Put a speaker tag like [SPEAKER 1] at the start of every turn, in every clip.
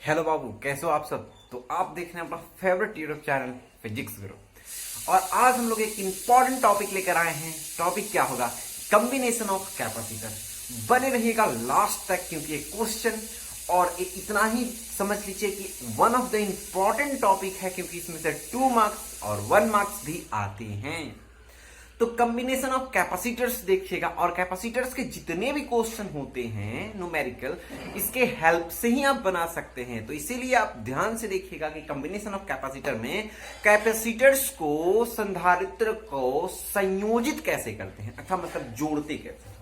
[SPEAKER 1] Hello बाबू, कैसे हो आप सब। तो आप देख रहे हैं अपना फेवरेट यूट्यूब चैनल फिजिक्स गुरु। और आज हम लोग एक इंपॉर्टेंट टॉपिक लेकर आए हैं। टॉपिक क्या होगा? Combination of capacitor. बने रहिएगा लास्ट तक, क्योंकि ये क्वेश्चन और इतना ही समझ लीजिए कि one of the important topic है, क्योंकि इसमें से 2 मार्क्स और 1 मार्क्स भी आते हैं। तो कॉम्बिनेशन ऑफ कैपेसिटर्स देखिएगा, और कैपेसिटर्स के जितने भी क्वेश्चन होते हैं न्यूमेरिकल, इसके हेल्प से ही आप बना सकते हैं। तो इसीलिए आप ध्यान से देखिएगा कि कॉम्बिनेशन ऑफ कैपेसिटर में कैपेसिटर्स को, संधारित्र को संयोजित कैसे करते हैं, अच्छा मतलब जोड़ते कैसे हैं।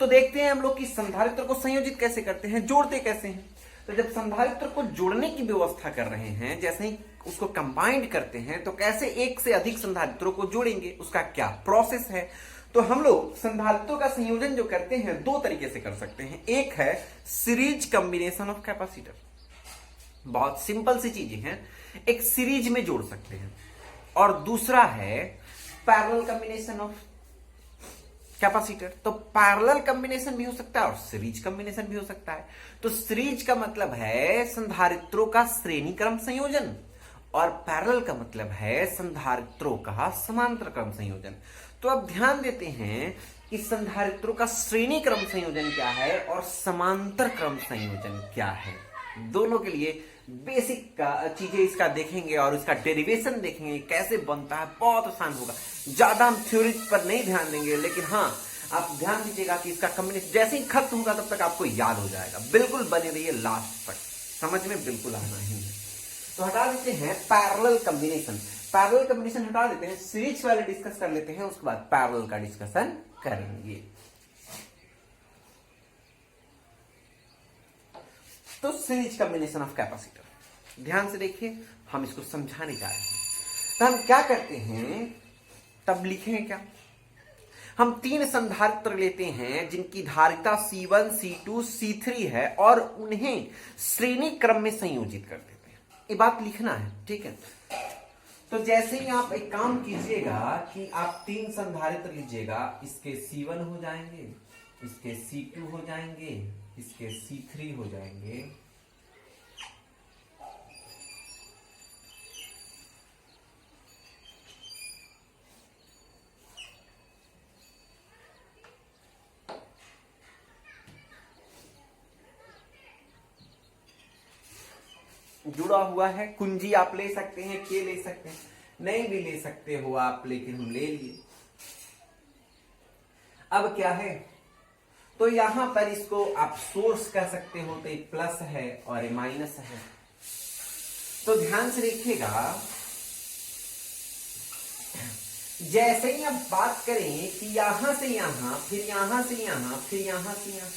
[SPEAKER 1] तो देखते हैं हम लोग कि संधारित्र को संयोजित कैसे करते हैं, जोड़ते कैसे हैं। तो जब संधारित्र को जोड़ने की व्यवस्था कर रहे हैं, जैसे ही उसको कंबाइंड करते हैं, तो कैसे एक से अधिक संधारित्रों को जोड़ेंगे, उसका क्या प्रोसेस है। तो हम लोग संधारित्रों का संयोजन जो करते हैं 2 तरीके से कर सकते हैं। एक है सीरीज कॉम्बिनेशन ऑफ कैपेसिटर, बहुत सिंपल सी चीजें हैं, एक सीरीज में जोड़ सकते हैं। और दूसरा है पैरेलल कॉम्बिनेशन ऑफ कैपेसिटर। तो पैरेलल कॉम्बिनेशन भी हो सकता है और सीरीज कॉम्बिनेशन भी हो सकता है। तो सीरीज का मतलब है संधारित्रों का श्रेणी क्रम संयोजन, और पैरेलल का मतलब है संधारित्रों का समांतर क्रम संयोजन। तो अब ध्यान देते हैं कि संधारित्रों का श्रेणी क्रम संयोजन क्या है और समांतर क्रम संयोजन क्या है। दोनों के लिए बेसिक का चीजें इसका देखेंगे और इसका डेरिवेशन देखेंगे कैसे बनता है। बहुत आसान होगा, ज्यादा हम थ्योरी पर नहीं ध्यान देंगे, लेकिन हाँ आप ध्यान दीजिएगा कि इसका कॉम्बिनेशन जैसे ही खत्म होगा तब तक आपको याद हो जाएगा। बिल्कुल बने रहिए लास्ट तक, समझ में बिल्कुल आना ही है। तो हटा देते हैं पैरेलल कॉम्बिनेशन। पैरेलल कॉम्बिनेशन हटा देते हैं, सीरीज वाले डिस्कस कर लेते हैं, उसके बाद पैरेलल का डिस्कशन करेंगे। तो सीरीज कॉम्बिनेशन ऑफ कैपेसिटर, ध्यान से देखिए, हम इसको समझाने जा रहे हैं। तो हम क्या करते हैं, तब लिखेंगे क्या, हम 3 संधारित्र लेते हैं जिनकी धारिता C1, C2, C3 है, और उन्हें श्रेणी क्रम में संयोजित कर देते हैं। ये बात लिखना है, ठीक है। तो जैसे ही आप एक काम कीजिएगा कि आप 3 संधारित्र लीजिएगा, इसके C1 हो जाएंगे, इसके C2 हो जाएंगे, इसके C3 हो जाएंगे। जुड़ा हुआ है, कुंजी आप ले सकते हैं, के ले सकते हैं, नहीं भी ले सकते हो आप, लेकिन हम ले लिए। अब क्या है, तो यहां पर इसको आप सोर्स कह सकते हो, तो एक प्लस है और एक माइनस है। तो ध्यान से देखिएगा, जैसे ही आप बात करें कि यहां से यहां, फिर यहां से यहां, फिर यहां से यहां,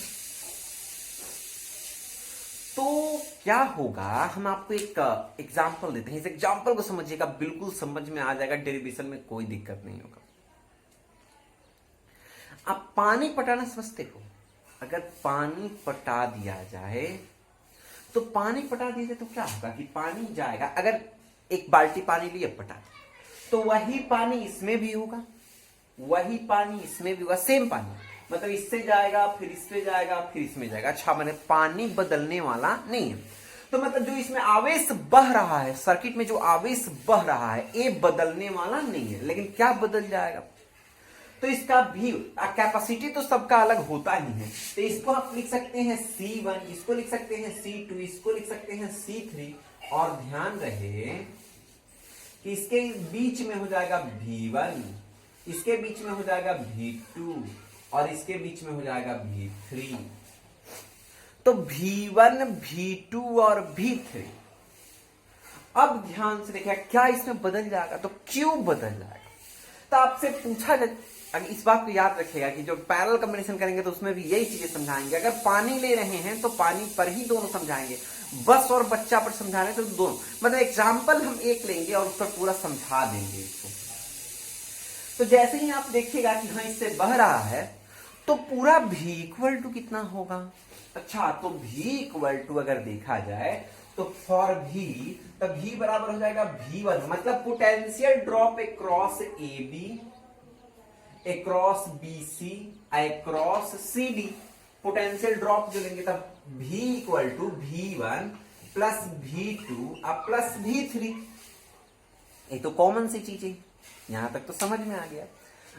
[SPEAKER 1] तो क्या होगा, हम आपको एक एग्जाम्पल देते हैं। इस एग्जाम्पल को समझिएगा, बिल्कुल समझ में आ जाएगा, डेरिवेशन में कोई दिक्कत नहीं होगा। आप पानी पटाना समझते हो, अगर पानी पटा दिया जाए, तो पानी पटा दिया जाए तो क्या होगा कि पानी जाएगा, अगर एक बाल्टी पानी लिए पटा, तो वही पानी इसमें भी होगा, वही पानी इसमें भी होगा, सेम पानी, मतलब इससे जाएगा, फिर इससे जाएगा, फिर इसमें जाएगा। अच्छा, मैंने पानी बदलने वाला नहीं है। तो मतलब जो इसमें आवेश बह रहा है, सर्किट में जो आवेश बह रहा है, ये बदलने वाला नहीं है, लेकिन क्या बदल जाएगा, तो इसका भी कैपेसिटी तो सबका अलग होता ही है। तो इसको आप लिख सकते हैं C1, इसको लिख सकते हैं C2, इसको लिख सकते हैं C3, और ध्यान रहे कि इसके बीच में हो जाएगा V1, इसके बीच में हो जाएगा V2, और इसके बीच में हो जाएगा V3। तो V1, V2 और V3। अब ध्यान से देखिए, क्या इसमें बदल जाएगा, तो क्यों बदल जाएगा। तो आपसे पूछा जाए, अगर इस बात को याद रखिएगा कि जो पैरेलल कॉम्बिनेशन करेंगे तो उसमें भी यही चीजें समझाएंगे। अगर पानी ले रहे हैं तो पानी पर ही दोनों समझाएंगे, बस और बच्चा पर समझा रहे हैं तो दोनों, मतलब एग्जाम्पल हम एक लेंगे और उस पर पूरा समझा देंगे इसको। तो जैसे ही आप देखिएगा कि हाँ इससे बह रहा है, तो पूरा V इक्वल टू कितना होगा। अच्छा, तो V इक्वल टू अगर देखा जाए तो फॉर V, तो V बराबर हो जाएगा V1, मतलब potential drop across AB, across BC, across CD। Potential drop जो लेंगे तब V equal to V1 plus V2 अब प्लस V3, ये तो कॉमन सी चीज है, यहां तक तो समझ में आ गया।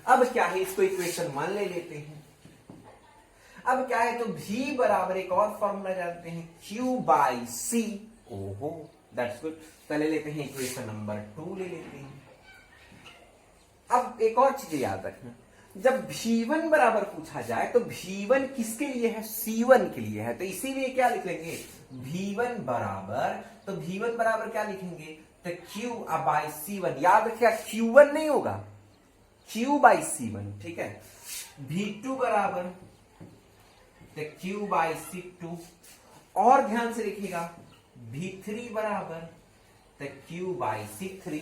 [SPEAKER 1] अब क्या है, इसको इक्वेशन 1 ले लेते हैं। अब क्या है, तो V बराबर एक और फॉर्मूला जानते हैं, Q बाई C। ओहो दैट्स गुड। पहले लेते हैं इक्वेशन नंबर 2 ले लेते हैं। अब एक और चीज याद रखना, जब V1 बराबर पूछा जाए तो V1 किसके लिए है, C1 के लिए है, तो इसीलिए क्या लिख लेंगे, V1 बराबर, तो V1 बराबर क्या लिखेंगे, तो Q बाई C1। याद रखिएगा Q1 नहीं होगा, Q बाई C1, ठीक है। V2 बराबर तो Q बाई C2, और ध्यान से लिखिएगा V3 बराबर तो Q बाई C3।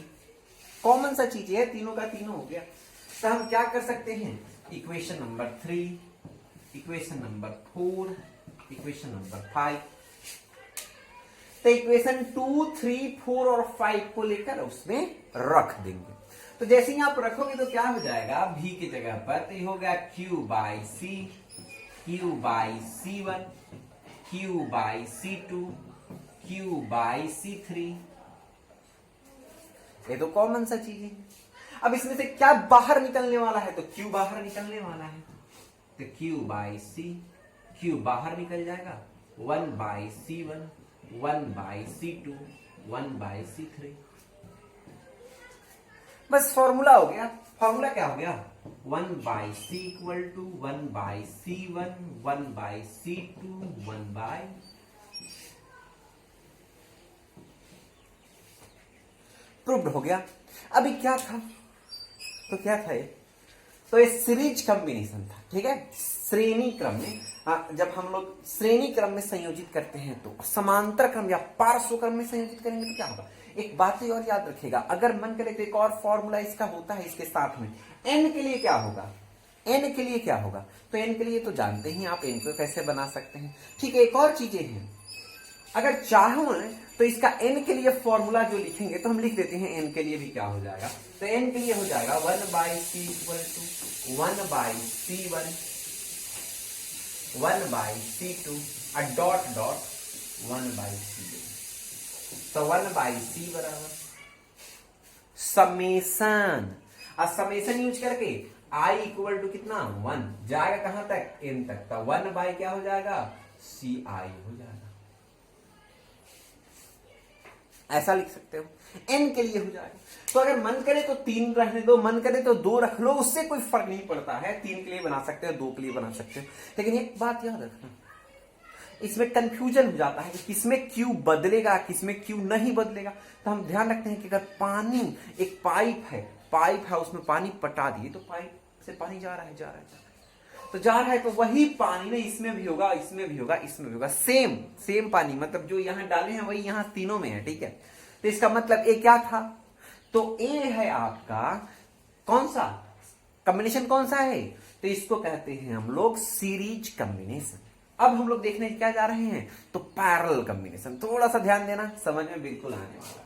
[SPEAKER 1] कॉमन सा चीज है, तीनों का तीनों हो गया। तो हम क्या कर सकते हैं, equation number 3, equation number 4, equation number 5, तो इक्वेशन 2, 3, 4 और 5 को लेकर उसमें रख देंगे। तो जैसे ही आप रखोगे तो क्या हो जाएगा, V की जगह पर तो ये हो गया Q by C, Q by C1, Q by C2, Q by C3। ये तो कॉमन सा चीज है। अब इसमें से क्या बाहर निकलने वाला है, तो Q बाहर निकलने वाला है, तो Q बाई C, Q बाहर निकल जाएगा, 1 by C1, 1 by C2, 1 by C3। बस फॉर्मूला हो गया। फॉर्मूला क्या हो गया, 1 by C equal to 1 by C1, 1 by C2, 1 by. Proved हो गया। अभी क्या था, तो क्या था ये, तो ये सीरीज कॉम्बिनेशन था, ठीक है। श्रेणी क्रम में जब हम लोग श्रेणी क्रम में संयोजित करते हैं तो समांतर क्रम या पार्श्व क्रम में संयोजित करेंगे तो क्या होगा। एक बात और याद रखिएगा, अगर मन करे तो एक और फॉर्मूला इसका होता है इसके साथ में, n के लिए क्या होगा, n के लिए क्या होगा, तो n के लिए तो जानते ही आप, n को कैसे बना सकते हैं, ठीक है। एक और चीजें हैं, अगर चाहो तो इसका n के लिए फॉर्मूला जो लिखेंगे तो हम लिख देते हैं, n के लिए भी क्या हो जाएगा, तो n के लिए हो जाएगा 1 by C equal to 1 by C1, 1 by C2 और डॉट डॉट 1 बाई C2। तो 1 बाई C बराबर समेशन, समेशन यूज करके I इक्वल टू कितना 1 जाएगा कहां तक, n तक, तो 1 बाई क्या हो जाएगा, CI हो जाएगा। ऐसा लिख सकते हो, n के लिए हो जाएगा। तो अगर मन करे तो 3 रहने दो, मन करे तो 2 रख लो, उससे कोई फर्क नहीं पड़ता है। 3 के लिए बना सकते हो, 2 के लिए बना सकते हो। लेकिन एक बात याद रखना, इसमें कंफ्यूजन हो जाता है कि किसमें Q बदलेगा, किसमें Q नहीं बदलेगा। तो हम ध्यान रखते हैं कि अगर पानी, एक पाइप है उसमें पानी पटा दिए, तो पाइप से पानी जा रहा है, तो जा रहा है, तो वही पानी ना इसमें भी होगा, इसमें भी होगा, इसमें भी होगा, सेम पानी, मतलब जो यहां डाले हैं वही यहां तीनों में है, ठीक है। तो इसका मतलब ए क्या था, तो ए है आपका कौन सा कॉम्बिनेशन, कौन सा है, तो इसको कहते हैं हम लोग सीरीज कॉम्बिनेशन। अब हम लोग देखने क्या जा रहे हैं, तो पैरेलल कॉम्बिनेशन। थोड़ा सा ध्यान देना, समझ में बिल्कुल आने वाला है।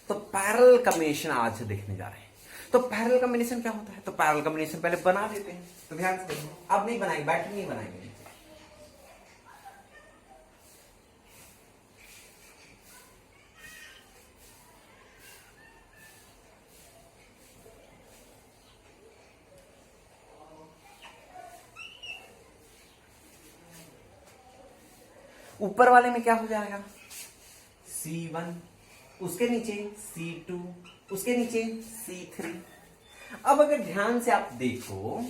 [SPEAKER 1] तो पैरेलल कॉम्बिनेशन आज देखने जा रहे हैं। तो पैरेलल कॉम्बिनेशन क्या होता है, तो पैरेलल कॉम्बिनेशन पहले बना देते हैं। तो ध्यान से देखो, अब नहीं बनाएंगे, बैटरी नहीं बनाएंगे। ऊपर वाले में क्या हो जाएगा, C1, उसके नीचे C2, उसके नीचे C3। अब अगर ध्यान से आप देखो,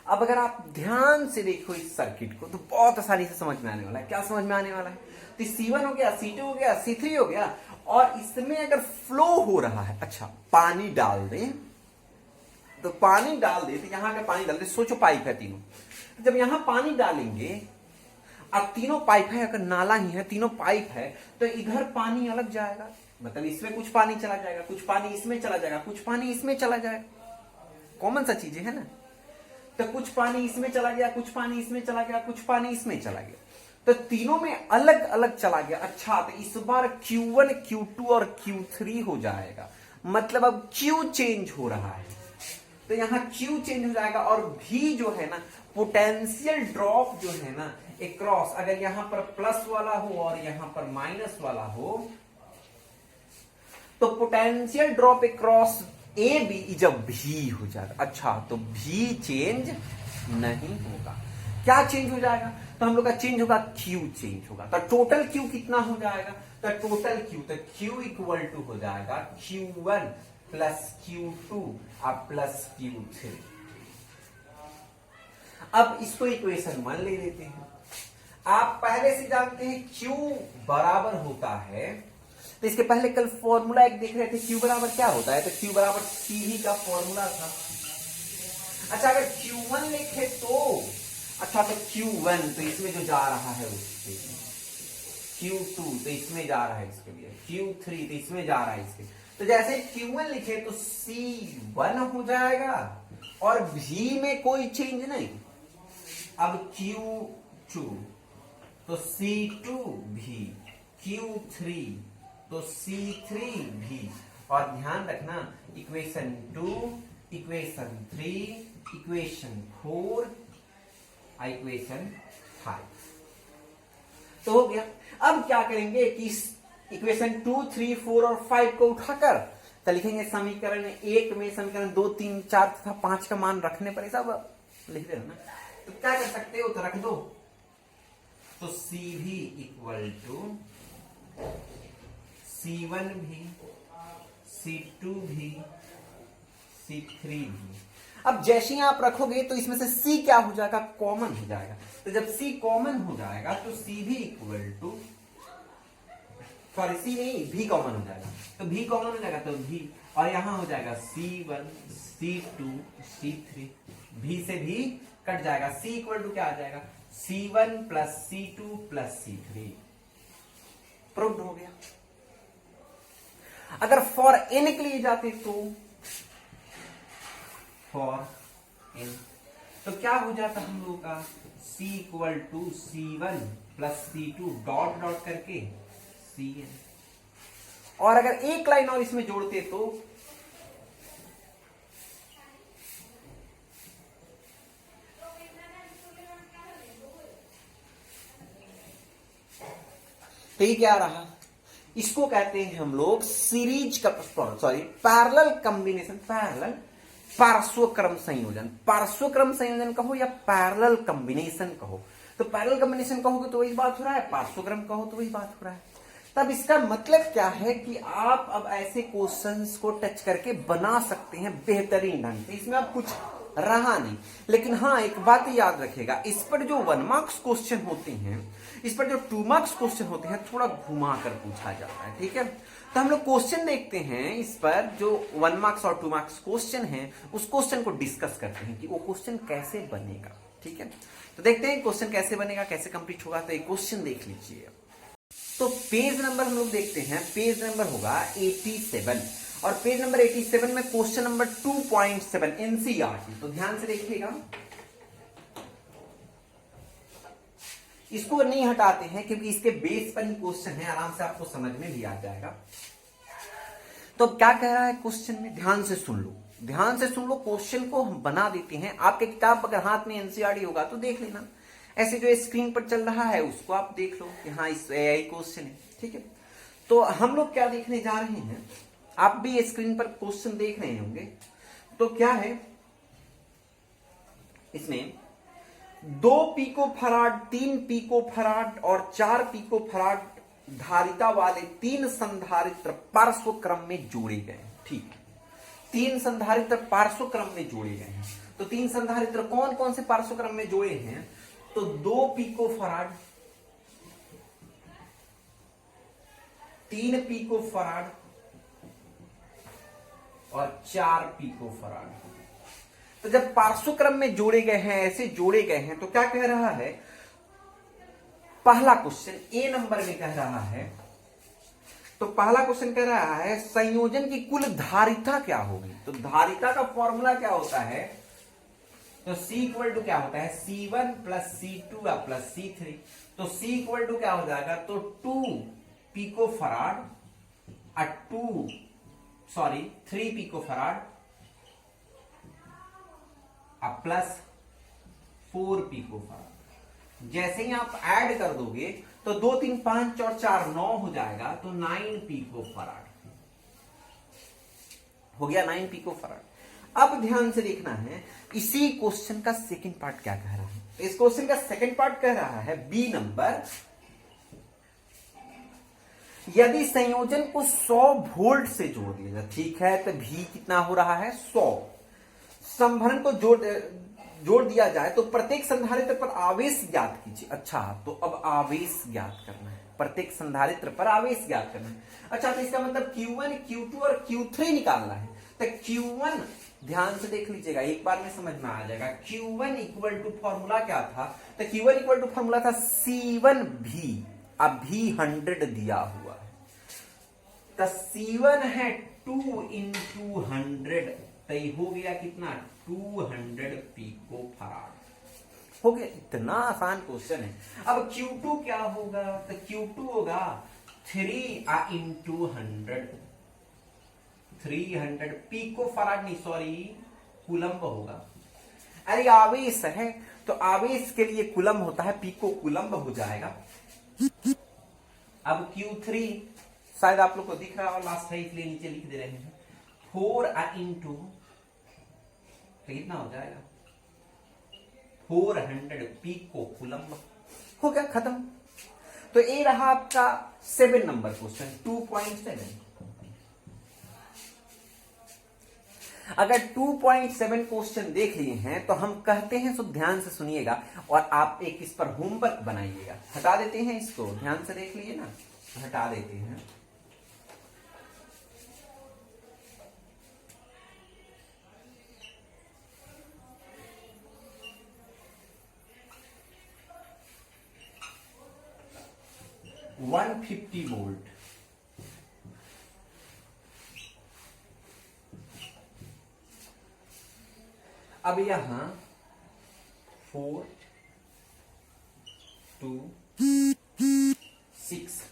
[SPEAKER 1] अब अगर आप ध्यान से देखो इस सर्किट को, तो बहुत आसानी से समझ में आने वाला है। क्या समझ में आने वाला है, तो C1 हो गया, C2 हो गया, C3 हो गया, और इसमें अगर फ्लो हो रहा है, अच्छा पानी डाल दें, तो पानी डाल दे, तो यहां अगर पानी डाल दे, सोचो पाइप है तीनों, जब यहां पानी डालेंगे, अब तीनों पाइप है, अगर नाला ही है, तीनों पाइप है, तो इधर पानी अलग जाएगा, मतलब इसमें कुछ पानी चला जाएगा, कुछ पानी इसमें चला जाएगा, कुछ पानी इसमें चला जाएगा, कॉमन सा चीजें है ना। तो कुछ पानी इसमें चला गया, कुछ पानी इसमें चला गया, कुछ पानी इसमें चला गया, तो तीनों में अलग अलग चला गया। अच्छा, तो इस बार Q1, Q2 और Q3 हो जाएगा, मतलब अब Q चेंज हो रहा है, तो यहां Q चेंज हो जाएगा। और V जो है ना, पोटेंशियल ड्रॉप जो है ना एक्रॉस, अगर यहां पर प्लस वाला हो और यहां पर माइनस वाला हो, तो potential drop across A B जब भी हो जाएगा। अच्छा, तो भी चेंज नहीं होगा, क्या चेंज हो जाएगा? तो हम लोग का चेंज होगा, क्यू चेंज होगा। तो टोटल क्यू कितना हो जाएगा? तो टोटल क्यू, तो क्यू इक्वल टू हो जाएगा Q1 प्लस Q2 अब प्लस Q3। अब इसको इक्वेशन 1 ले लेते हैं। आप पहले से जानते हैं Q बराबर होता है, तो इसके पहले कल फॉर्मूला एक देख रहे थे, Q बराबर क्या होता है? तो Q बराबर CV का फॉर्मूला था। अच्छा, अगर Q1 लिखे तो अच्छा, तो Q1 तो इसमें जो जा रहा है उसके लिए, Q2 तो इसमें जा रहा है इसके लिए, Q3 तो इसमें जा रहा है इसके, तो जैसे Q1 लिखे तो C1 हो जाएगा और V में कोई चेंज नहीं। अब Q2 तो C2 भी, Q3 तो C3 भी। और ध्यान रखना, इक्वेशन 2, इक्वेशन 3, इक्वेशन 4, इक्वेशन 5 तो हो गया। अब क्या करेंगे कि इक्वेशन 2, 3, 4 और 5 को उठाकर तो लिखेंगे समीकरण 1 में समीकरण 2, 3, 4 तथा 5 का मान रखने पर सब लिख देना ना। तो क्या कर सकते हो, तो रख दो। तो C भी इक्वल टू C1 भी, C2 भी, C3 भी। अब जैसे ही आप रखोगे तो इसमें से C क्या हो जाएगा? कॉमन हो जाएगा। तो जब C कॉमन हो जाएगा तो C भी इक्वल टू, सॉरी C नहीं, V कॉमन हो जाएगा। तो V कॉमन हो जाएगा तो V, और यहां हो जाएगा C1, C2, C3, V से V कट जाएगा। C इक्वल टू क्या आ जाएगा? C1 plus C2 plus C3। Proved हो गया। अगर फॉर n के लिए जाते तो फॉर n तो क्या हो जाता हम लोग का? C equal to C1 plus C2 dot dot करके Cn। और अगर एक लाइन और इसमें जोड़ते तो ये क्या रहा? इसको कहते हैं हम लोग सीरीज का, सॉरी पैरेलल कॉम्बिनेशन, पैरेलल पार्श्वक्रम संयोजन। पार्श्वक्रम संयोजन कहो या पैरेलल कॉम्बिनेशन कहो। तो पैरेलल कॉम्बिनेशन कहोगे तो वही बात हो रहा है, पार्श्वक्रम कहो तो वही बात हो रहा है। तब इसका मतलब क्या है कि आप अब ऐसे क्वेश्चंस को टच करके बना सकते हैं बेहतरीन ढंग से। इसमें अब कुछ रहा नहीं, लेकिन हाँ एक बात याद रखेगा, इस पर जो 1 मार्क्स क्वेश्चन होते हैं, इस पर जो 2 मार्क्स क्वेश्चन होते हैं, थोड़ा घुमा कर पूछा जाता है। ठीक है, तो हम लोग क्वेश्चन देखते हैं, इस पर जो 1 मार्क्स और 2 मार्क्स क्वेश्चन है, उस क्वेश्चन को डिस्कस करते हैं कि वो क्वेश्चन कैसे बनेगा। ठीक है, तो देखते हैं क्वेश्चन कैसे बनेगा, कैसे कंप्लीट होगा। तो एक क्वेश्चन देख लीजिए। तो पेज नंबर हम लोग देखते हैं, पेज नंबर होगा 87 और पेज नंबर 87 में क्वेश्चन नंबर 2.7 एनसीईआरटी। तो ध्यान से देखिएगा, इसको नहीं हटाते हैं क्योंकि इसके बेस पर ही क्वेश्चन है, आराम से आपको समझ में भी आ जाएगा। तो क्या कह रहा है क्वेश्चन में, ध्यान से सुन लो, ध्यान से सुन लो। क्वेश्चन को हम बना देते हैं। आपके किताब अगर हाथ में एनसीईआरटी होगा तो देख लेना, ऐसे जो स्क्रीन पर चल रहा है उसको आप देख लो कि हाँ इस यही क्वेश्चन है। ठीक है, तो हम लोग क्या देखने जा रहे हैं, आप भी स्क्रीन पर क्वेश्चन देख रहे होंगे। तो क्या है इसमें, 2 पिकोफराड, 3 पिकोफराड और 4 पिकोफराड धारिता वाले 3 संधारित्र पार्श्वक्रम में जोड़े गए। ठीक, 3 संधारित्र पार्श्वक्रम में जोड़े गए हैं। तो 3 संधारित्र कौन कौन से पार्श्वक्रम में जोड़े हैं? तो 2 पिकोफराड, 3 पिकोफराड और 4 पिकोफराड। तो जब पार्श्वक्रम में जोड़े गए हैं, ऐसे जोड़े गए हैं, तो क्या कह रहा है, पहला क्वेश्चन ए नंबर में कह रहा है, तो तो पहला क्वेश्चन कह रहा है संयोजन की कुल धारिता क्या होगी। तो धारिता का फॉर्मूला क्या होता है, तो C इक्वल टू क्या होता है, C1 plus C2 plus C3। तो C इक्वल टू क्या हो जाएगा, तो 2 pico farad 3 pico farad plus 4 pico farad. जैसे ही आप ऐड कर दोगे तो 2 3 5 और 4 9 हो जाएगा, तो 9 पिको फराड हो गया, 9 पिको फराड। अब ध्यान से देखना है इसी क्वेश्चन का सेकंड पार्ट क्या कह रहा है। इस क्वेश्चन का सेकंड पार्ट कह रहा है बी नंबर, यदि संयोजन को 100 वोल्ट से जोड़ दिया जाए, ठीक है, तो भी कितना हो रहा है 100। संभरण को जोड़ दिया जाए तो प्रत्येक संधारित्र पर आवेश ज्ञात कीजिए। अच्छा, तो अब आवेश ज्ञात करना है, प्रत्येक संधारित्र पर आवेश ज्ञात करना है। अच्छा, तो इसका मतलब Q1 Q2 और Q3 निकालना है। तो Q1 ध्यान से देख लीजिएगा, एक बार में समझ में आ जाएगा। Q1 इक्वल टू फॉर्मूला क्या था, तो Q1 इक्वल टू फॉर्मूला था C1 भी, अब भी 100 दिया हुआ है, तो C1 है 2 इंटू 100, तो ये हो गया कितना 200 पिको फराड हो गया। इतना आसान क्वेश्चन है। अब Q2 क्या होगा, तो Q2 होगा 3 इंटू 100, 300 पिको फराड नहीं, सॉरी कूलम्ब होगा। अरे आवेश है तो आवेश के लिए कूलम्ब होता है, पिको कूलम्ब हो जाएगा। अब Q3 शायद आप लोग को दिख रहा है, और लास्ट है इसलिए नीचे लिख दे रहे हैं, 4 इंटू कितना हो जाएगा 400 पिको कूलम्ब हो गया, खत्म। तो ये रहा आपका 7 नंबर क्वेश्चन 2.7। अगर 2.7 क्वेश्चन देख लिए हैं तो हम कहते हैं, तो ध्यान से सुनिएगा और आप एक इस पर होमवर्क बनाइएगा। हटा देते हैं इसको, ध्यान से देख लिए ना, हटा देते हैं। $150 वोल्ट, अब यहां 4 2 6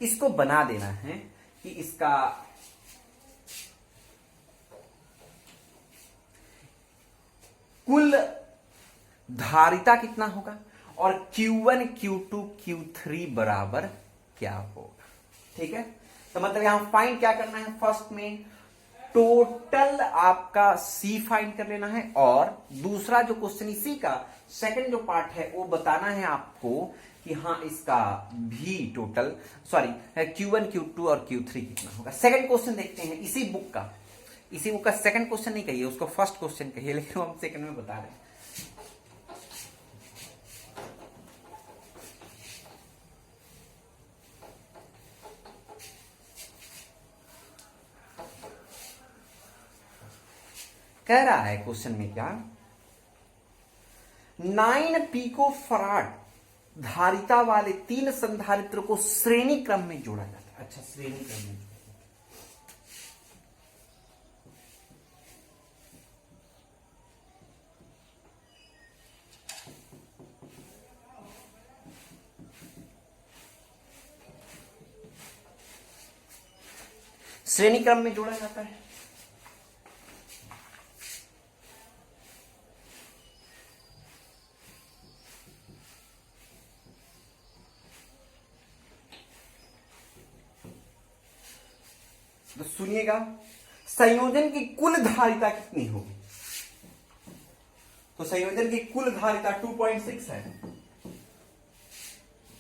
[SPEAKER 1] इसको बना देना है कि इसका कुल धारिता कितना होगा और Q1 Q2 Q3 बराबर क्या होगा। ठीक है, तो मतलब यहां फाइंड क्या करना है, फर्स्ट में टोटल आपका C फाइंड कर लेना है, और दूसरा जो क्वेश्चन इसी का सेकंड जो पार्ट है वो बताना है आपको कि हाँ इसका भी टोटल Q1 Q2 और Q3 कितना होगा। सेकंड क्वेश्चन देखते हैं इसी बुक का सेकंड क्वेश्चन नहीं कहिए, उसको फर्स्ट क्वेश्चन कहिए, लेकिन हम सेकंड में बता रहे हैं। कह रहा है क्वेश्चन में क्या, 9 पिको फराड धारिता वाले 3 संधारित्र को श्रेणी क्रम में जोड़ा जाता है। अच्छा, श्रेणी क्रम में श्रेणी क्रम में जोड़ा जाता है। तो सुनिएगा, संयोजन की कुल धारिता कितनी होगी, तो संयोजन की कुल धारिता 2.6 है।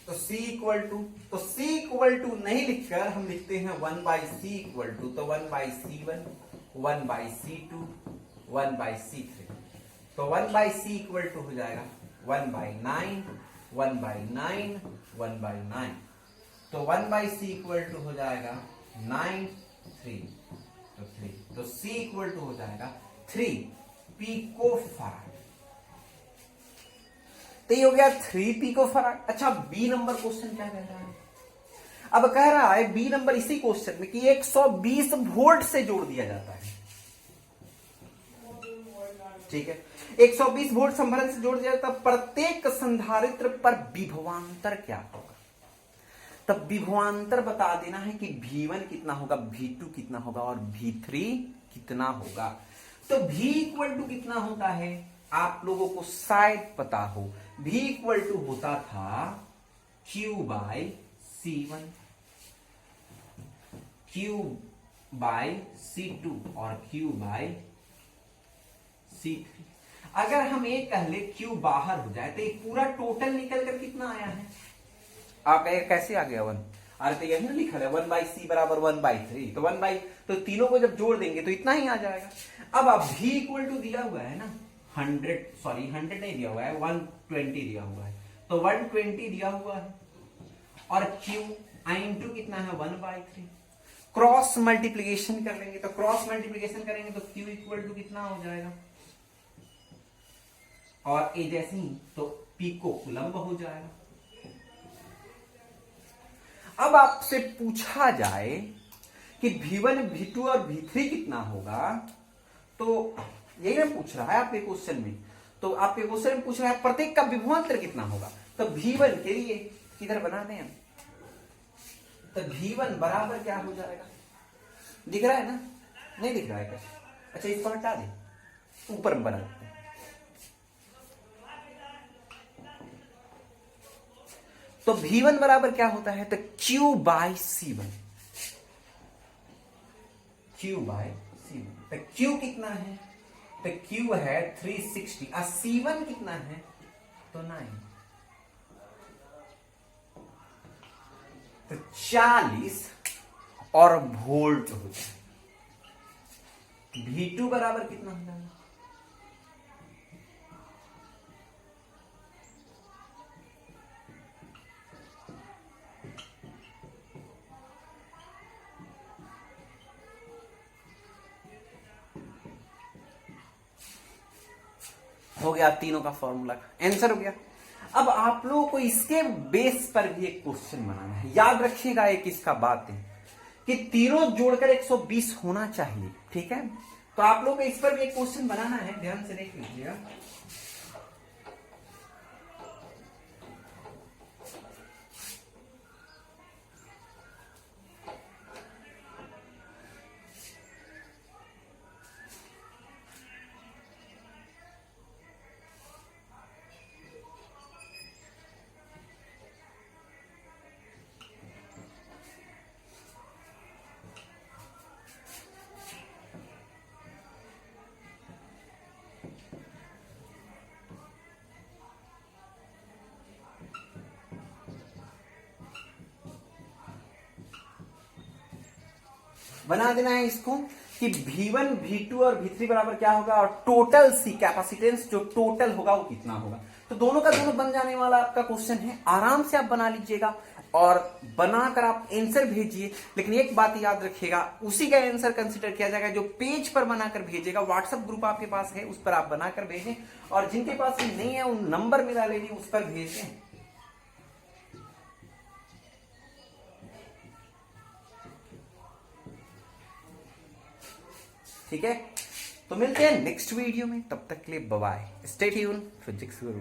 [SPEAKER 1] तो C इक्वल टू नहीं लिखकर हम लिखते हैं 1/C इक्वल टू, तो 1/C1 1/C2 1/C3, तो 1/C इक्वल टू हो जाएगा 1/9 1/9 1/9, तो 1/C इक्वल टू हो जाएगा 9 3, तो 3, तो C इक्वल टू हो जाएगा 3 पिको फराड। तो ये हो गया 3 पिको फराड। अच्छा, बी नंबर क्वेश्चन क्या कह रहा है, अब कह रहा है बी नंबर इसी क्वेश्चन में कि 120 वोल्ट से जोड़ दिया जाता है, ठीक है, 120 वोल्ट संभरण से जोड़ दिया जाता है, प्रत्येक संधारित्र पर विभवांतर क्या होगा? तब विभवांतर बता देना है कि V1 कितना होगा, V2 कितना होगा और V3 कितना होगा। तो V इक्वल टू कितना होता है, आप लोगों को शायद पता हो, V इक्वल टू होता था Q bye C1, Q bye C2 और Q बाय C3। अगर हम ये कह ले Q बाहर हो जाए तो ये पूरा टोटल निकल कर कितना आया है? आप कैसे आ गया 1? अरे तो यही ना लिखा है 1 बाई सी बराबर 1/3, तो 1 बाई, तो तीनों को जब जोड़ देंगे तो इतना ही आ जाएगा। अब आप V इक्वल टू दिया हुआ है ना 100 नहीं दिया हुआ है, 120 दिया हुआ है, तो 120 दिया हुआ है और Q इंटू कितना है 1/3। क्रॉस मल्टीप्लीकेशन कर लेंगे, तो क्रॉस मल्टीप्लीकेशन करेंगे तो Q इक्वल टू कितना हो जाएगा, और ए जैसे ही तो पिको कूलम्ब हो जाएगा। अब आपसे पूछा जाए कि V1, V2 और V3 कितना होगा, तो यही ना पूछ रहा है आपके क्वेश्चन में, तो आपके क्वेश्चन में पूछ रहा है प्रत्येक का विभवांतर कितना होगा। तो V1 के लिए किधर बना दें, तो V1 बराबर क्या हो जाएगा, दिख रहा है ना, नहीं दिख रहा है क्या? अच्छा इसको हटा दे, ऊपर में बना देते हैं। तो V1 बराबर क्या होता है, तो Q bye C1, Q bye C1। तो Q कितना है, तो Q है 360 और C1 कितना है, तो 9, तो 40 और वोल्ट हो जाए। V2 बराबर कितना हो जाएगा, हो गया तीनों का फॉर्मूला का आंसर हो गया। अब आप लोगों को इसके बेस पर भी एक क्वेश्चन बनाना है, याद रखिएगा एक इसका बात है कि तीनों जोड़कर 120 होना चाहिए, ठीक है। तो आप लोगों को इस पर भी एक क्वेश्चन बनाना है, ध्यान से देख लीजिएगा। बना देना है इसको कि V1, V2 और V3 बराबर क्या होगा, और टोटल सी कैपेसिटेंस जो टोटल होगा वो कितना होगा। तो दोनों का दोनों बन जाने वाला आपका क्वेश्चन है, आराम से आप बना लीजिएगा और बनाकर आप आंसर भेजिए। लेकिन एक बात याद रखिएगा, उसी का आंसर कंसीडर किया जाएगा जो पेज पर बनाकर भेजेगा। व्हाट्सएप ग्रुप आपके पास है, उस पर आप बनाकर भेजें, और जिनके पास नहीं है उन नंबर मिला लीजिए, उस पर भेजें। ठीक है, तो मिलते हैं नेक्स्ट वीडियो में, तब तक के लिए bye bye, stay tune physics गुरु।